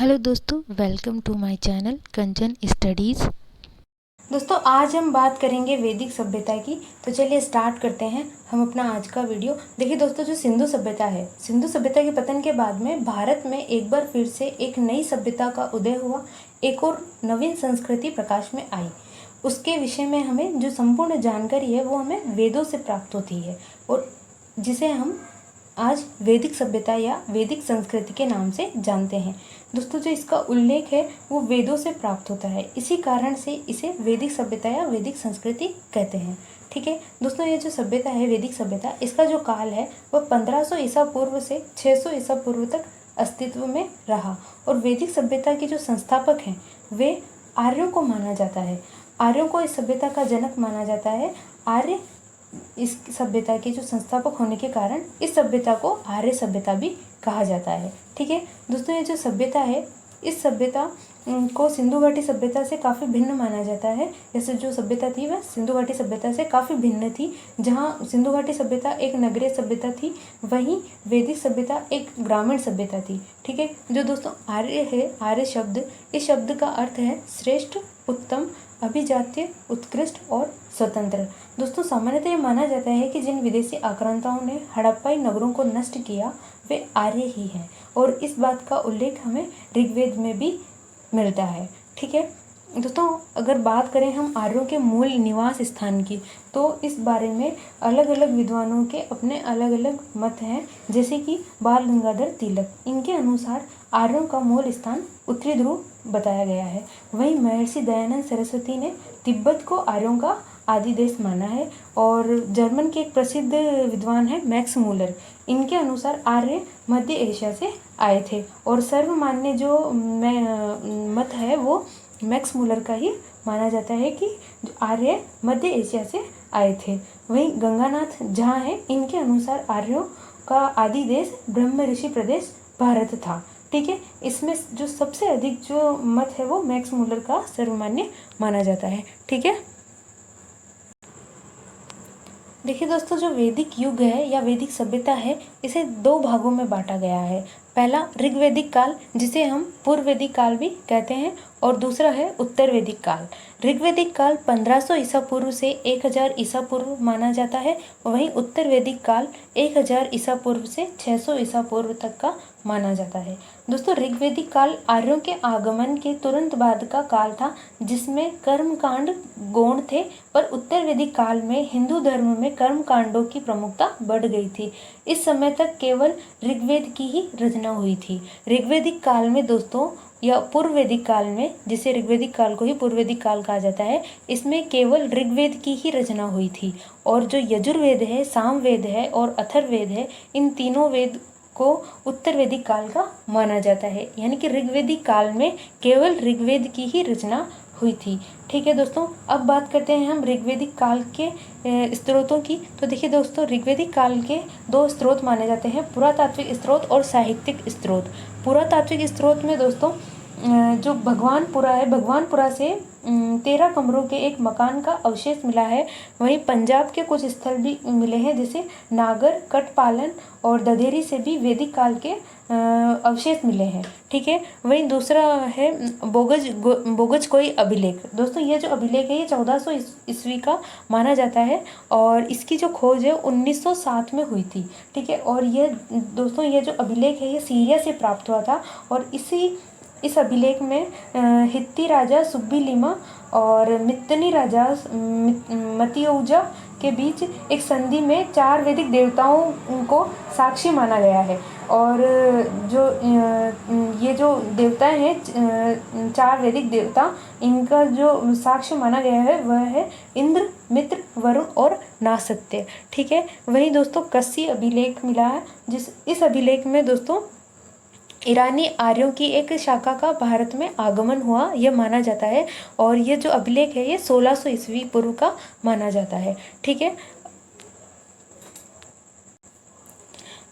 Hello दोस्तों, welcome to my channel Kanchan studies. दोस्तों आज हम बात करेंगे वैदिक सभ्यता की। तो चलिए स्टार्ट करते हैं हम अपना आज का वीडियो। देखिए दोस्तों, जो सिंधु सभ्यता है, सिंधु सभ्यता के पतन के बाद में भारत में एक बार फिर से एक नई सभ्यता का उदय हुआ, एक और नवीन संस्कृति प्रकाश में आई। उसके विषय में हमें जो संपूर्ण जानकारी है वो हमें वेदों से प्राप्त होती है और जिसे हम आज वैदिक सभ्यता या वैदिक संस्कृति के नाम से जानते हैं। दोस्तों, जो इसका उल्लेख है वो वेदों से प्राप्त होता है, इसी कारण से इसे वैदिक सभ्यता या वैदिक संस्कृति कहते हैं। ठीक है दोस्तों, ये जो सभ्यता है वैदिक सभ्यता, इसका जो काल है वह 1500 ईसा पूर्व से 600 ईसा पूर्व तक अस्तित्व में रहा। और वैदिक सभ्यता के जो संस्थापक हैं वे आर्यों को माना जाता है। आर्यों को इस सभ्यता का जनक माना जाता है। आर्य इस सभ्यता के जो संस्थापक होने के कारण इस सभ्यता को आर्य सभ्यता भी कहा जाता है। ठीक है दोस्तों, ये जो सभ्यता है इस सभ्यता को सिंधु घाटी सभ्यता से काफ़ी भिन्न माना जाता है। जैसे जो सभ्यता थी वह सिंधु घाटी सभ्यता से काफ़ी भिन्न थी। जहाँ सिंधु घाटी सभ्यता एक नगरीय सभ्यता थी, वहीं वैदिक सभ्यता एक ग्रामीण सभ्यता थी। ठीक है, जो दोस्तों आर्य है, आर्य शब्द, इस शब्द का अर्थ है श्रेष्ठ, उत्तम, अभिजात्य, उत्कृष्ट और स्वतंत्र। दोस्तों, सामान्यतः यह माना जाता है कि जिन विदेशी आक्रांताओं ने हड़प्पाई नगरों को नष्ट किया वे आर्य ही हैं और इस बात का उल्लेख हमें ऋग्वेद में भी मिलता है। ठीक है दोस्तों, अगर बात करें हम आर्यों के मूल निवास स्थान की, तो इस बारे में अलग अलग विद्वानों के अपने अलग अलग मत हैं। जैसे कि बाल गंगाधर तिलक, इनके अनुसार आर्यों का मूल स्थान उत्तरी ध्रुव बताया गया है। वहीं महर्षि दयानंद सरस्वती ने तिब्बत को आर्यों का आदि देश माना है। और जर्मन के एक प्रसिद्ध विद्वान है मैक्स मूलर, इनके अनुसार आर्य मध्य एशिया से आए थे और सर्वमान्य जो मत है वो मैक्स मूलर का ही माना जाता है कि जो आर्य मध्य एशिया से आए थे। वहीं गंगानाथ झा है, इनके अनुसार आर्यों का आदि देश ब्रह्म ऋषि प्रदेश भारत था। ठीक है, इसमें जो सबसे अधिक जो मत है वो मैक्स मूलर का सर्वमान्य माना जाता है। ठीक है, देखिए दोस्तों, जो वैदिक युग है या वैदिक सभ्यता है इसे दो भागों में बांटा गया है। पहला ऋग्वैदिक काल, जिसे हम पूर्व वैदिक काल भी कहते हैं, और दूसरा है उत्तर वैदिक काल। ऋग्वैदिक काल 1500 ईसा पूर्व से 1000 ईसा पूर्व माना जाता है। वहीं उत्तर वैदिक काल 1000 ईसा पूर्व से 600 ईसा पूर्व तक का माना जाता है। दोस्तों, ऋग्वैदिक काल आर्यों के आगमन के तुरंत बाद का काल था, जिसमें कर्मकांड गौण थे, पर उत्तर वैदिक काल में हिंदू धर्म में कर्मकांडों की प्रमुखता बढ़ गई थी। इस समय तक केवल ऋग्वेद की ही रचना हुई थी। ऋग्वैदिक काल में दोस्तों, या पूर्व वैदिक काल में, जिसे ऋग्वैदिक काल को ही पूर्व वैदिक काल कहा जाता है, इसमें केवल ऋग्वेद की ही रचना हुई थी। और जो यजुर्वेद है, सामवेद है और अथर्ववेद है, इन तीनों वेद को उत्तर वैदिक काल का माना जाता है। यानी कि ऋग्वैदिक काल में केवल ऋग्वेद की ही रचना हुई थी। ठीक है दोस्तों, अब बात करते हैं हम ऋग्वैदिक काल के स्रोतों की। तो देखिए दोस्तों, ऋग्वैदिक काल के दो स्रोत माने जाते हैं, पुरातात्विक स्रोत और साहित्यिक स्रोत। पुरातात्विक स्रोत में दोस्तों जो भगवानपुरा है, भगवानपुरा से 13 कमरों के एक मकान का अवशेष मिला है। वहीं पंजाब के कुछ स्थल भी मिले हैं, जैसे नागर, कटपालन और ददेरी से भी वैदिक काल के अवशेष मिले हैं। ठीक है, वहीं दूसरा है बोगज कोई अभिलेख। दोस्तों, ये जो अभिलेख है ये 1400 ईस्वी का माना जाता है और इसकी जो खोज है 1907 में हुई थी। ठीक है, और ये दोस्तों ये जो अभिलेख है ये सीरिया से प्राप्त हुआ था और इस अभिलेख में हित्ती राजा सुब्बीलिमा और मित्तनी राजा मतियौजा के बीच एक संधि में 4 वैदिक देवताओं को साक्षी माना गया है। और जो ये जो देवताएं हैं, 4 वैदिक देवता, इनका जो साक्ष्य माना गया है वह है इंद्र, मित्र, वरुण और नासत्य। ठीक है, वही दोस्तों कस्सी अभिलेख मिला है, इस अभिलेख में दोस्तों ईरानी आर्यों की एक शाखा का भारत में आगमन हुआ यह माना जाता है। और ये जो अभिलेख है ये 1600 ईस्वी पूर्व का माना जाता है। ठीक है,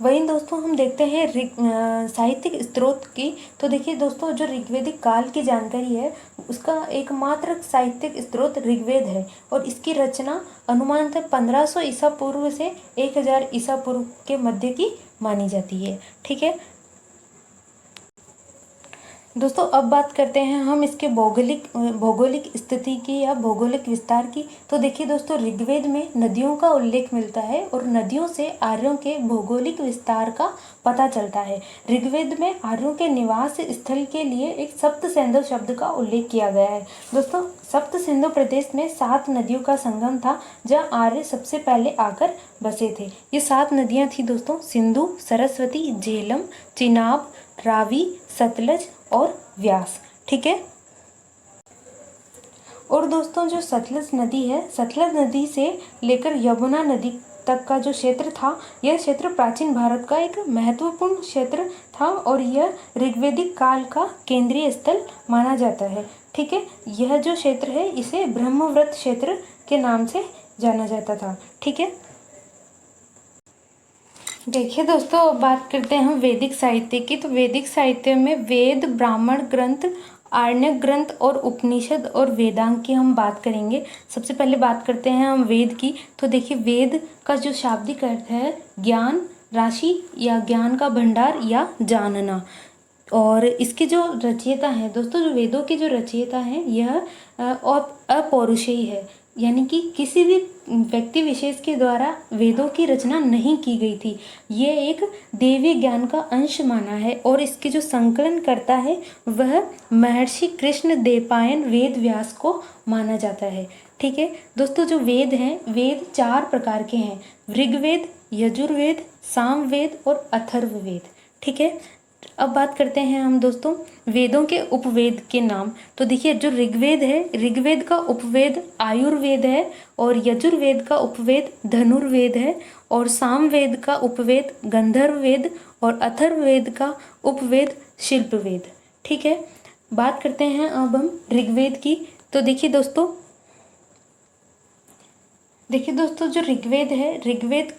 वहीं दोस्तों हम देखते हैं साहित्यिक स्रोत की। तो देखिए दोस्तों, जो ऋग्वैदिक काल की जानकारी है उसका एकमात्र साहित्यिक स्रोत ऋग्वेद है और इसकी रचना अनुमानतः 1500 ईसा पूर्व से 1000 ईसा पूर्व के मध्य की मानी जाती है। ठीक है दोस्तों अब बात करते हैं हम इसके भौगोलिक स्थिति की या भौगोलिक विस्तार की। तो देखिए दोस्तों, ऋग्वेद में नदियों का उल्लेख मिलता है और नदियों से आर्यों के भौगोलिक विस्तार का पता चलता है। ऋग्वेद में आर्यों के निवास स्थल के लिए एक सप्त सिंधु शब्द का उल्लेख किया गया है। दोस्तों सप्त सिंधु प्रदेश में 7 नदियों का संगम था जहाँ आर्य सबसे पहले आकर बसे थे। ये 7 नदियाँ थी दोस्तों, सिंधु, सरस्वती, झेलम, चिनाब, रावी, सतलज और व्यास। ठीक है। और दोस्तों जो सतलज नदी है, सतलज नदी से लेकर यमुना नदी तक का जो क्षेत्र था, यह क्षेत्र प्राचीन भारत का एक महत्वपूर्ण क्षेत्र था और यह ऋग्वैदिक काल का केंद्रीय स्थल माना जाता है। ठीक है। यह जो क्षेत्र है इसे ब्रह्मव्रत क्षेत्र के नाम से जाना जाता था। ठीक है। देखिए दोस्तों, अब बात करते हैं हम वैदिक साहित्य की। तो वैदिक साहित्य में वेद, ब्राह्मण ग्रंथ, आरण्यक ग्रंथ और उपनिषद और वेदांग की हम बात करेंगे। सबसे पहले बात करते हैं हम वेद की। तो देखिए वेद का जो शाब्दिक अर्थ है ज्ञान, राशि या ज्ञान का भंडार या जानना। और इसके जो रचयिता हैं दोस्तों, जो वेदों के जो रचयिता हैं यह अपौरुषेय है, यानी कि किसी भी व्यक्ति विशेष के द्वारा वेदों की रचना नहीं की गई थी। ये एक देवी ज्ञान का अंश माना है और इसके जो संकलन करता है वह महर्षि कृष्ण द्वैपायन वेद व्यास को माना जाता है। ठीक है दोस्तों, जो वेद हैं, वेद 4 प्रकार के हैं: ऋग्वेद, यजुर्वेद, सामवेद और अथर्ववेद। ठीक है। अब बात करते हैं हम दोस्तों वेदों के उपवेद के नाम। तो देखिए जो ऋग्वेद है, ऋग्वेद का उपवेद आयुर्वेद है और यजुर्वेद का उपवेद धनुर्वेद है और सामवेद का उपवेद गंधर्ववेद और अथर्ववेद का उपवेद शिल्पवेद। ठीक है। बात करते हैं अब हम ऋग्वेद की। तो देखिए दोस्तों जो ऋग्वेद है, ऋग्वेद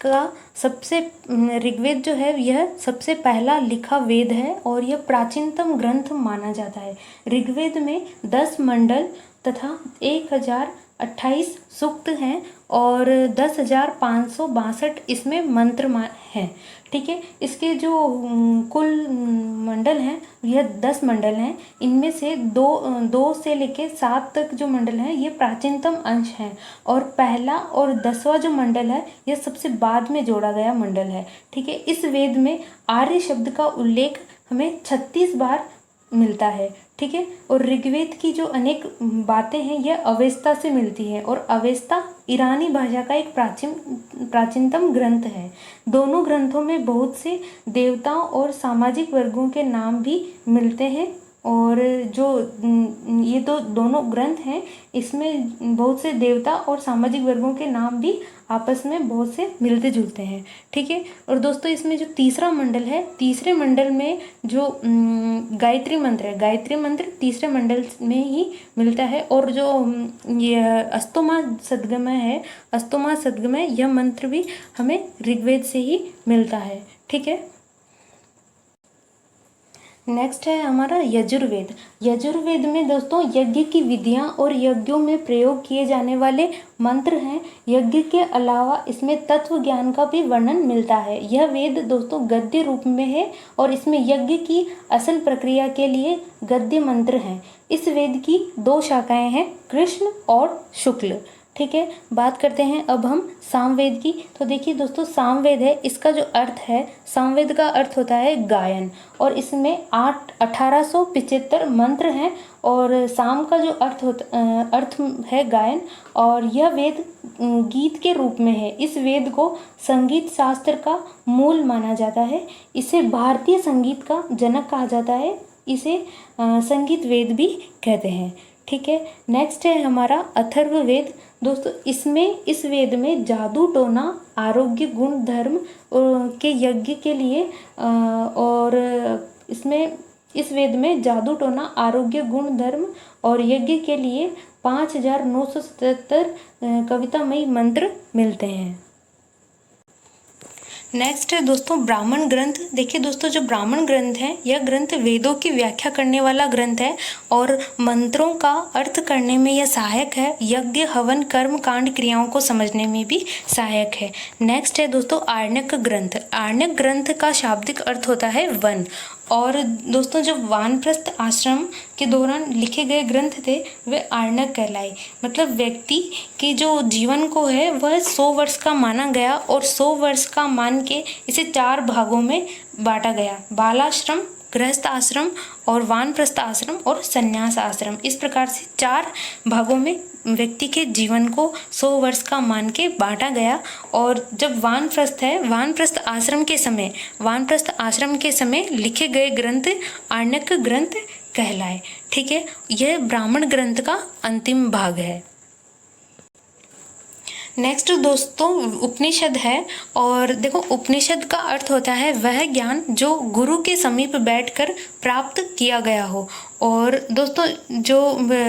जो है यह सबसे पहला लिखा वेद है और यह प्राचीनतम ग्रंथ माना जाता है। ऋग्वेद में 10 मंडल तथा 1028 सूक्त हैं और 10,562 इसमें मंत्र हैं। ठीक है। इसके जो कुल मंडल हैं यह 10 मंडल हैं। इनमें से दो से लेकर 7 तक जो मंडल हैं ये प्राचीनतम अंश हैं और पहला और 10वां जो मंडल है यह सबसे बाद में जोड़ा गया मंडल है। ठीक है। इस वेद में आर्य शब्द का उल्लेख हमें 36 बार मिलता है। ठीक है। और ऋग्वेद की जो अनेक बातें हैं यह अवेस्ता से मिलती हैं और अवेस्ता ईरानी भाषा का एक प्राचीनतम ग्रंथ है। दोनों ग्रंथों में बहुत से देवताओं और सामाजिक वर्गों के नाम भी मिलते हैं और जो ये दोनों ग्रंथ हैं इसमें बहुत से देवता और सामाजिक वर्गों के नाम भी आपस में बहुत से मिलते जुलते हैं। ठीक है। और दोस्तों इसमें जो तीसरा मंडल है, तीसरे मंडल में जो गायत्री मंत्र है, गायत्री मंत्र तीसरे मंडल में ही मिलता है और जो ये अस्तोमा सद्गमय है, अस्तोमा सद्गमय यह मंत्र भी हमें ऋग्वेद से ही मिलता है। ठीक है। नेक्स्ट है हमारा यजुर्वेद। यजुर्वेद में दोस्तों यज्ञ की विधियां और यज्ञों में प्रयोग किए जाने वाले मंत्र हैं। यज्ञ के अलावा इसमें तत्व ज्ञान का भी वर्णन मिलता है। यह वेद दोस्तों गद्य रूप में है और इसमें यज्ञ की असल प्रक्रिया के लिए गद्य मंत्र हैं। इस वेद की 2 शाखाएं हैं, कृष्ण और शुक्ल। ठीक है। बात करते हैं अब हम सामवेद की। तो देखिए दोस्तों सामवेद है, इसका जो अर्थ है, सामवेद का अर्थ होता है गायन और इसमें 1875 मंत्र हैं और साम का जो अर्थ है गायन और यह वेद गीत के रूप में है। इस वेद को संगीत शास्त्र का मूल माना जाता है। इसे भारतीय संगीत का जनक कहा जाता है। इसे संगीत वेद भी कहते हैं। ठीक है। नेक्स्ट है हमारा अथर्ववेद। दोस्तों इस वेद में जादू टोना, आरोग्य, गुण, धर्म के यज्ञ के लिए और इस वेद में जादू टोना, आरोग्य, गुण, धर्म और यज्ञ के लिए 5977 कवितामयी मंत्र मिलते हैं। नेक्स्ट है दोस्तों ब्राह्मण ग्रंथ। देखिए दोस्तों जो ब्राह्मण ग्रंथ है यह ग्रंथ वेदों की व्याख्या करने वाला ग्रंथ है और मंत्रों का अर्थ करने में यह सहायक है। यज्ञ, हवन, कर्म कांड क्रियाओं को समझने में भी सहायक है। नेक्स्ट है दोस्तों आरण्यक ग्रंथ। आरण्यक ग्रंथ का शाब्दिक अर्थ होता है वन और दोस्तों जो वानप्रस्थ आश्रम के दौरान लिखे गए ग्रंथ थे वे आर्णक कहलाए। मतलब व्यक्ति के जो जीवन को है वह 100 वर्ष का माना गया और 100 वर्ष का मान के इसे 4 भागों में बांटा गया। बालाश्रम, गृहस्थ आश्रम और वानप्रस्थ आश्रम और संन्यास आश्रम, इस प्रकार से 4 भागों में व्यक्ति के जीवन को 100 वर्ष का मान के बांटा गया। और जब वानप्रस्थ आश्रम के समय लिखे गए ग्रंथ आर्णक ग्रंथ कहलाए। ठीक है, यह ब्राह्मण ग्रंथ का अंतिम भाग है। नेक्स्ट दोस्तों उपनिषद है। और देखो, उपनिषद का अर्थ होता है वह ज्ञान जो गुरु के समीप बैठकर प्राप्त किया गया हो। और दोस्तों जो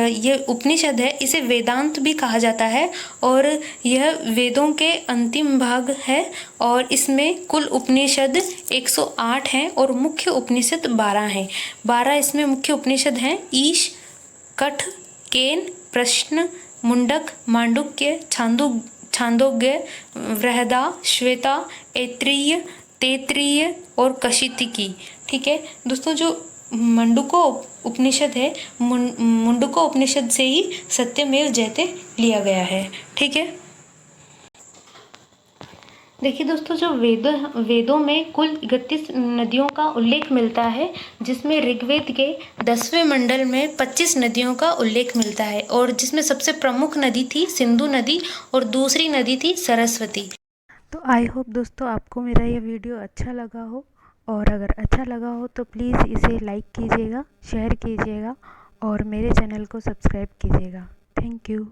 ये उपनिषद है इसे वेदांत भी कहा जाता है और यह वेदों के अंतिम भाग है। और इसमें कुल उपनिषद 108 हैं और मुख्य उपनिषद 12 हैं। 12 इसमें मुख्य उपनिषद हैं: ईश, कठ, केन, प्रश्न, मुंडक, मांडुक्य, छांदोग्य, बृहदा, श्वेता, ऐत्रेय, तैत्तिरीय और कशितिकी। ठीक है दोस्तों, जो मुंडको उपनिषद है, मुंडको उपनिषद से ही सत्यमेव जयते लिया गया है। ठीक है, देखिए दोस्तों, जो वेदों में कुल 31 नदियों का उल्लेख मिलता है, जिसमें ऋग्वेद के 10वें मंडल में 25 नदियों का उल्लेख मिलता है और जिसमें सबसे प्रमुख नदी थी सिंधु नदी और दूसरी नदी थी सरस्वती। तो आई होप दोस्तों आपको मेरा ये वीडियो अच्छा लगा हो, और अगर अच्छा लगा हो तो प्लीज़ इसे लाइक कीजिएगा, शेयर कीजिएगा और मेरे चैनल को सब्सक्राइब कीजिएगा। Thank you.